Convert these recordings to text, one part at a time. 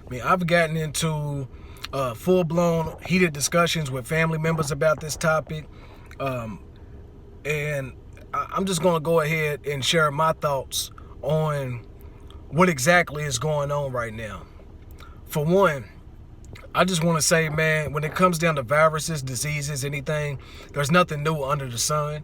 I mean, I've gotten into full-blown heated discussions with family members about this topic, and I'm just going to go ahead and share my thoughts on what exactly is going on right now. For one, I just want to say, man, when it comes down to viruses, diseases, anything, there's nothing new under the sun.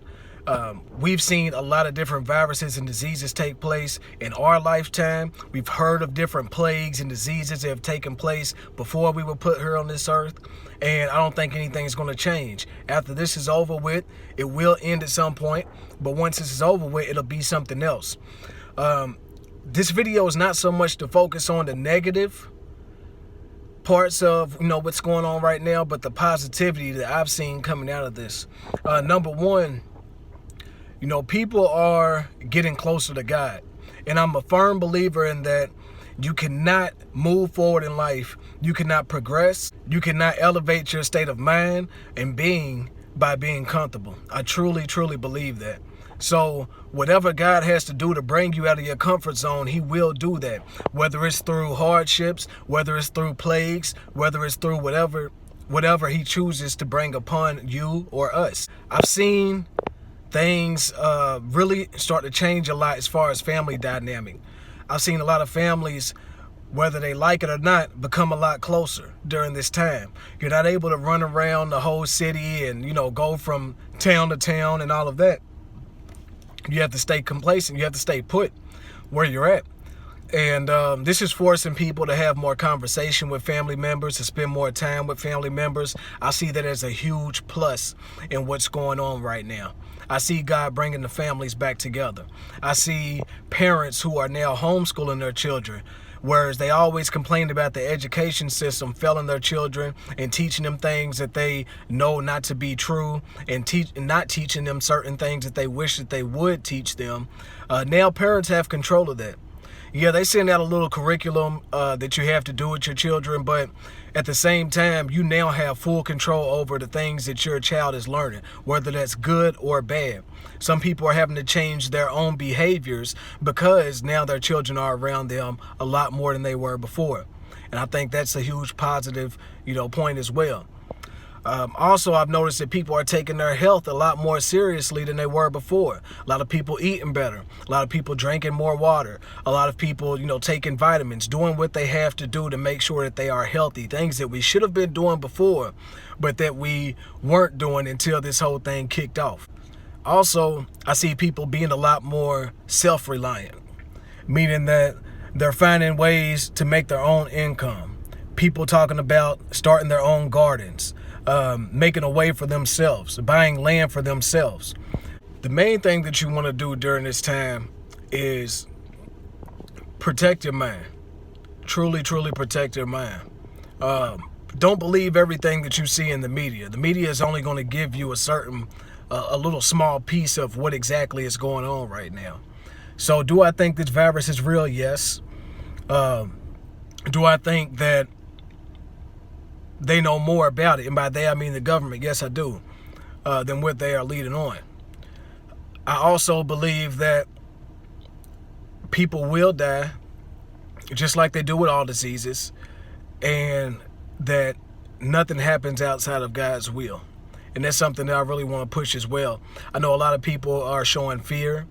We've seen a lot of different viruses and diseases take place in our lifetime. We've heard of different plagues and diseases that have taken place before we were put here on this earth. And I don't think anything is going to change. After this is over with, it will end at some point. But once this is over with, it'll be something else. This video is not so much to focus on the negative parts of what's going on right now, but the positivity that I've seen coming out of this. Number one, people are getting closer to God, and I'm a firm believer in that. You cannot move forward in life, you cannot progress, you cannot elevate your state of mind and being by being comfortable. I truly believe that. So whatever God has to do to bring you out of your comfort zone, he will do that. Whether it's through hardships, whether it's through plagues, whether it's through whatever he chooses to bring upon you or us. I've seen things really start to change a lot as far as family dynamic. I've seen a lot of families, whether they like it or not, become a lot closer during this time. You're not able to run around the whole city and go from town to town and all of that. You have to stay complacent. You have to stay put where you're at. And this is forcing people to have more conversation with family members, to spend more time with family members. I see that as a huge plus in what's going on right now. I see God bringing the families back together. I see parents who are now homeschooling their children, whereas they always complained about the education system failing their children and teaching them things that they know not to be true, and not teaching them certain things that they wish that they would teach them. Now parents have control of that. Yeah, they send out a little curriculum that you have to do with your children, but at the same time, you now have full control over the things that your child is learning, whether that's good or bad. Some people are having to change their own behaviors because now their children are around them a lot more than they were before. And I think that's a huge positive, point as well. Also, I've noticed that people are taking their health a lot more seriously than they were before. A lot of people eating better. A lot of people drinking more water. A lot of people, taking vitamins, doing what they have to do to make sure that they are healthy. Things that we should have been doing before, but that we weren't doing until this whole thing kicked off. Also, I see people being a lot more self-reliant, meaning that they're finding ways to make their own income. People talking about starting their own gardens. Making a way for themselves, buying land for themselves. The main thing that you want to do during this time is protect your mind. Truly protect your mind. Don't believe everything that you see in the media. The media is only going to give you a little small piece of what exactly is going on right now. So do I think this virus is real? Yes. Do I think that they know more about it, and by they I mean the government, yes I do, than what they are leading on? I also believe that people will die, just like they do with all diseases, and that nothing happens outside of God's will. And that's something that I really want to push as well. I know a lot of people are showing fear.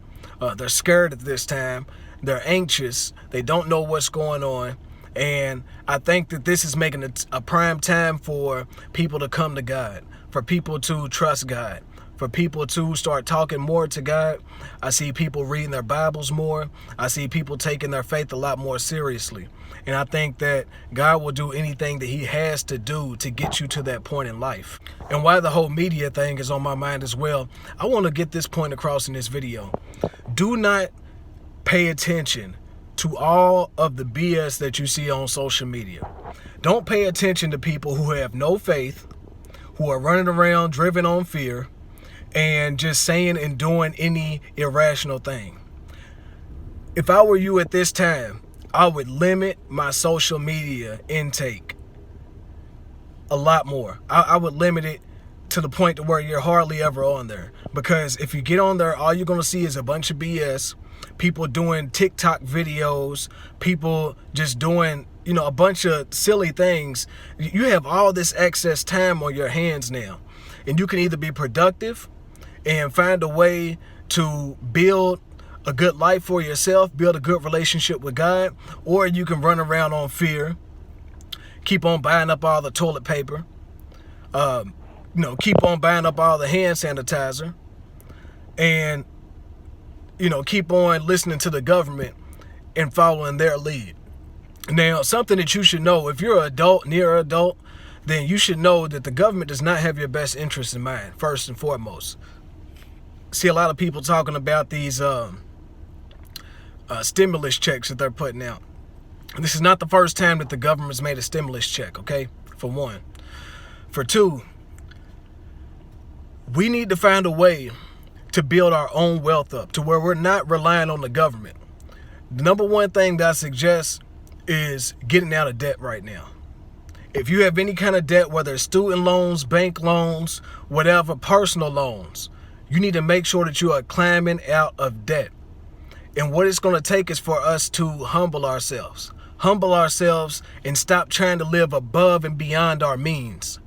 They're scared at this time. They're anxious. They don't know what's going on. And I think that this is making it a prime time for people to come to God, for people to trust God, for people to start talking more to God. I see people reading their Bibles more. I see people taking their faith a lot more seriously. And I think that God will do anything that he has to do to get you to that point in life. And why the whole media thing is on my mind as well, I want to get this point across in this video. Do not pay attention to all of the BS that you see on social media. Don't pay attention to people who have no faith, who are running around driven on fear, and just saying and doing any irrational thing. If I were you at this time, I would limit my social media intake a lot more. I would limit it to the point to where you're hardly ever on there. Because if you get on there, all you're going to see is a bunch of BS. people doing TikTok videos, people just doing, a bunch of silly things. You have all this excess time on your hands now, and you can either be productive and find a way to build a good life for yourself, build a good relationship with God, or you can run around on fear, keep on buying up all the toilet paper, keep on buying up all the hand sanitizer, and, keep on listening to the government and following their lead. Now, something that you should know, if you're an adult, near adult, then you should know that the government does not have your best interest in mind, first and foremost. See a lot of people talking about these stimulus checks that they're putting out. This is not the first time that the government's made a stimulus check, okay? For one. For two, we need to find a way to build our own wealth up to where we're not relying on the government. The number one thing that I suggest is getting out of debt right now. If you have any kind of debt, whether it's student loans, bank loans, whatever, personal loans, you need to make sure that you are climbing out of debt. And what it's going to take is for us to humble ourselves and stop trying to live above and beyond our means.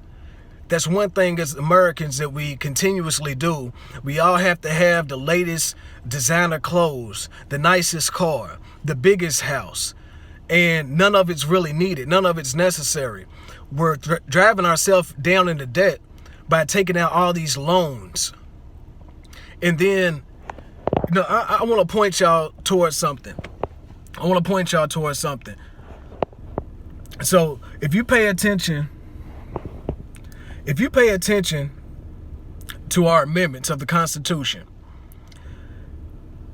That's one thing as Americans that we continuously do. We all have to have the latest designer clothes, the nicest car, the biggest house, and none of it's really needed. None of it's necessary. We're driving ourselves down into debt by taking out all these loans. And then, I want to point y'all towards something. So if you pay attention to our amendments of the Constitution,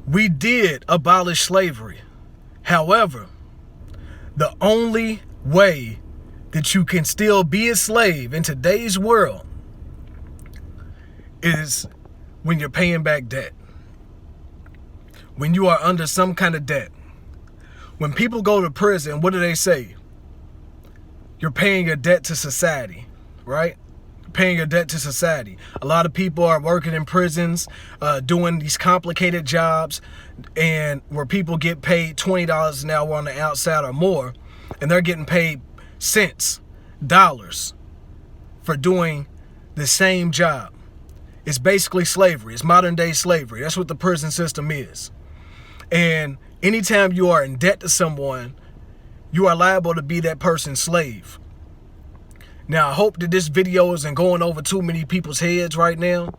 we did abolish slavery. However, the only way that you can still be a slave in today's world is when you're paying back debt. When you are under some kind of debt. When people go to prison, what do they say? You're paying your debt to society, right? Paying your debt to society. A lot of people are working in prisons, doing these complicated jobs, and where people get paid $20 an hour on the outside or more, and they're getting paid cents, dollars for doing the same job. It's basically slavery. It's modern day slavery. That's what the prison system is. And anytime you are in debt to someone, you are liable to be that person's slave. Now, I hope that this video isn't going over too many people's heads right now.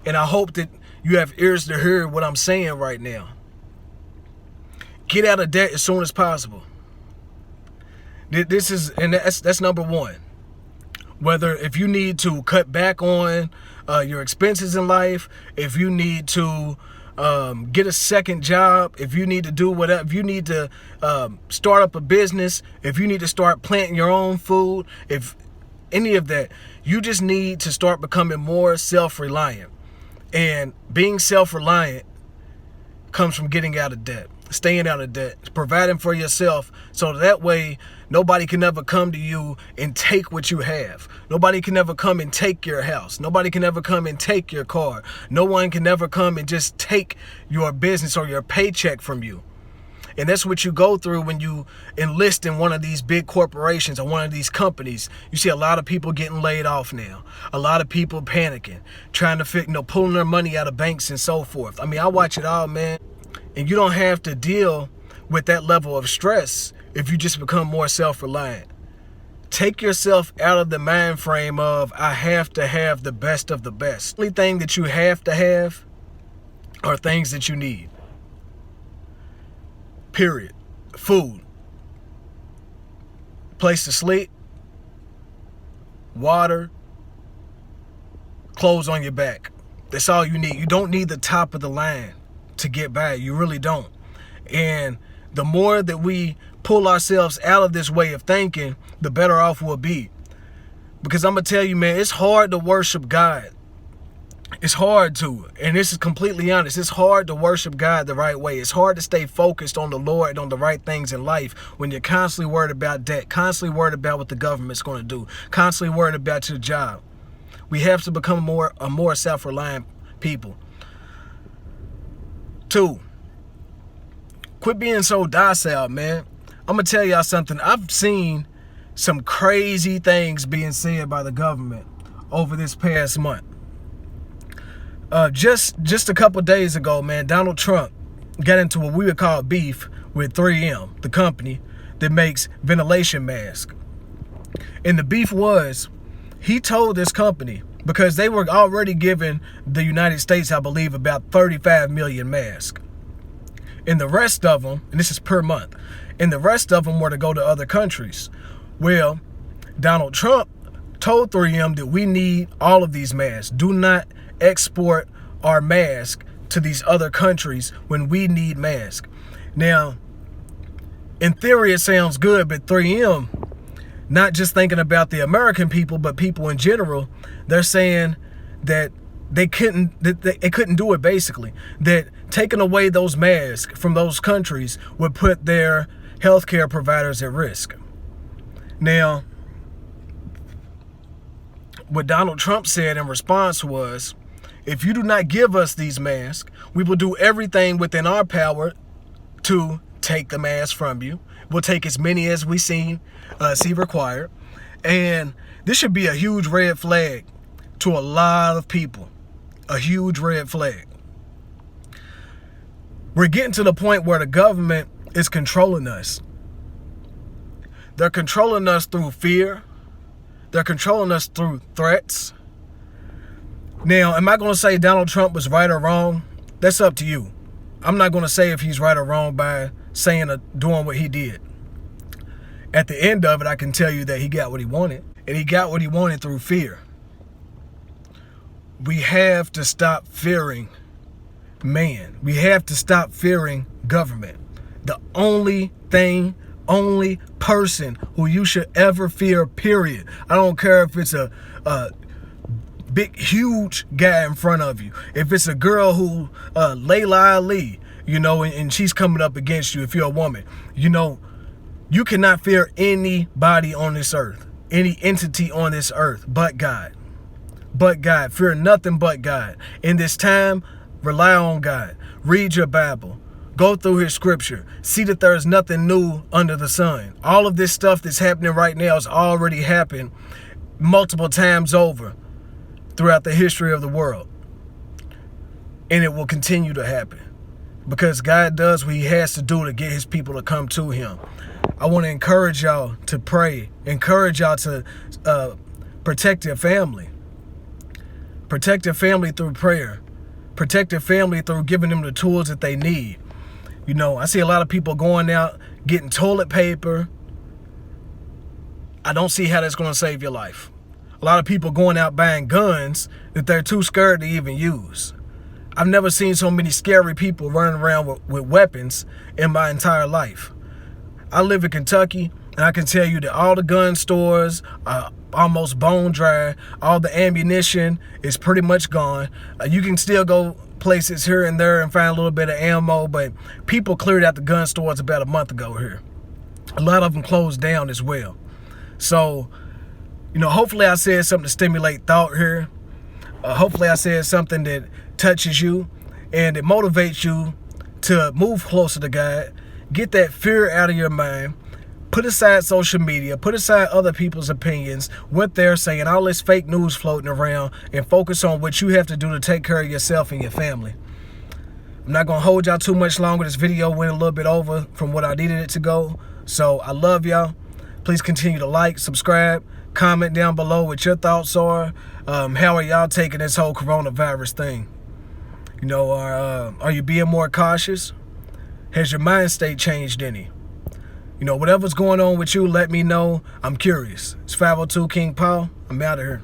And I hope that you have ears to hear what I'm saying right now. Get out of debt as soon as possible. That's number one. Whether if you need to cut back on your expenses in life, if you need to get a second job, if you need to do whatever, if you need to start up a business, if you need to start planting your own food, if any of that, you just need to start becoming more self-reliant. And being self-reliant comes from getting out of debt, staying out of debt, providing for yourself, so that way nobody can ever come to you and take what you have. Nobody can ever come and take your house. Nobody can ever come and take your car. No one can ever come and just take your business or your paycheck from you. And that's what you go through when you enlist in one of these big corporations or one of these companies. You see a lot of people getting laid off now. A lot of people panicking, trying to pulling their money out of banks and so forth. I mean, I watch it all, man. And you don't have to deal with that level of stress if you just become more self-reliant. Take yourself out of the mind frame of, I have to have the best of the best. The only thing that you have to have are things that you need. Period. Food. Place to sleep. Water. Clothes on your back. That's all you need. You don't need the top of the line to get by. You really don't. And the more that we pull ourselves out of this way of thinking, the better off we'll be. Because I'm going to tell you, man, it's hard to worship God. It's hard to, and this is completely honest, it's hard to worship God the right way. It's hard to stay focused on the Lord and on the right things in life when you're constantly worried about debt, constantly worried about what the government's going to do, constantly worried about your job. We have to become a more self-reliant people. 2, quit being so docile, man. I'm gonna tell y'all something. I've seen some crazy things being said by the government over this past month. Just a couple days ago, man, Donald Trump got into what we would call beef with 3M, the company that makes ventilation masks. And the beef was, he told this company, because they were already giving the United States, I believe, about 35 million masks. And the rest of them, and this is per month, and the rest of them were to go to other countries. Well, Donald Trump told 3M that we need all of these masks. Do not export our mask to these other countries when we need masks. Now, in theory, it sounds good, but 3M, not just thinking about the American people, but people in general, they're saying that they couldn't do it, basically. That taking away those masks from those countries would put their healthcare providers at risk. Now, what Donald Trump said in response was, if you do not give us these masks, we will do everything within our power to take the mask from you. We'll take as many as we see required. And this should be a huge red flag to a lot of people. A huge red flag. We're getting to the point where the government is controlling us. They're controlling us through fear. They're controlling us through threats. Now, am I going to say Donald Trump was right or wrong? That's up to you. I'm not going to say if he's right or wrong by saying or doing what he did. At the end of it, I can tell you that he got what he wanted. And he got what he wanted through fear. We have to stop fearing man. We have to stop fearing government. The only person who you should ever fear, period. I don't care if it's a big, huge guy in front of you. If it's a girl who, Layla Ali, and she's coming up against you, if you're a woman, you cannot fear anybody on this earth, any entity on this earth, but God. But God. Fear nothing but God. In this time, rely on God. Read your Bible. Go through his scripture. See that there is nothing new under the sun. All of this stuff that's happening right now has already happened multiple times over throughout the history of the world. And it will continue to happen. Because God does what he has to do to get his people to come to him. I want to encourage y'all to pray. Encourage y'all to protect your family. Protect your family through prayer. Protect your family through giving them the tools that they need. I see a lot of people going out getting toilet paper. I don't see how that's going to save your life. A lot of people going out buying guns that they're too scared to even use. I've never seen so many scary people running around with weapons in my entire life. I live in Kentucky, and I can tell you that all the gun stores are almost bone dry. All the ammunition is pretty much gone. You can still go places here and there and find a little bit of ammo, but people cleared out the gun stores about a month ago here. A lot of them closed down as well. So, hopefully I said something to stimulate thought here. Hopefully I said something that touches you and it motivates you to move closer to God. Get that fear out of your mind. Put aside social media. Put aside other people's opinions, what they're saying, all this fake news floating around, and focus on what you have to do to take care of yourself and your family. I'm not going to hold y'all too much longer. This video went a little bit over from what I needed it to go. So I love y'all. Please continue to like, subscribe, comment down below what your thoughts are. How are y'all taking this whole coronavirus thing? Are you being more cautious? Has your mind state changed any? Whatever's going on with you, let me know. I'm curious. It's 502 King Paul. I'm out of here.